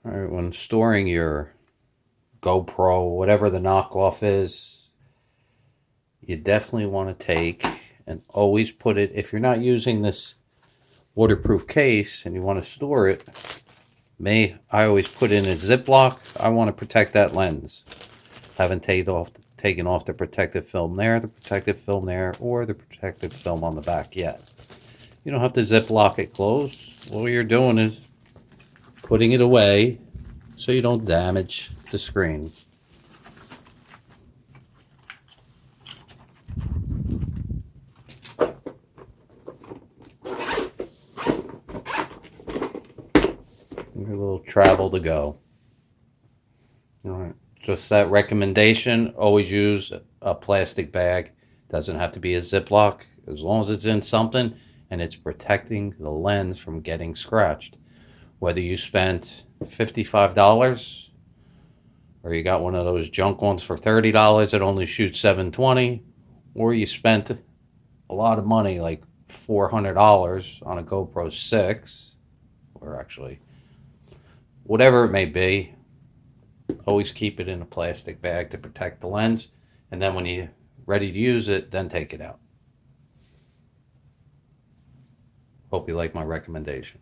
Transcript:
All right, when storing your GoPro, whatever the knockoff is, you definitely want to take and always put it, if you're not using this waterproof case and you want to store it, I always put in a ZIPLOC. I want to protect that lens. Haven't taken off the protective film there, or the protective film on the back yet. You don't have to ZIPLOC it closed. All you're doing is putting it away so you don't damage the screen. Your little travel to go. All right, just that recommendation, always use a plastic bag. Doesn't have to be a Ziploc, as long as it's in something and it's protecting the lens from getting scratched. Whether you spent $55 or you got one of those junk ones for $30 that only shoots 720, or you spent a lot of money, like $400 on a GoPro 6, or actually whatever it may be, always keep it in a plastic bag to protect the lens, and then when you're ready to use it, then take it out. Hope you like my recommendation.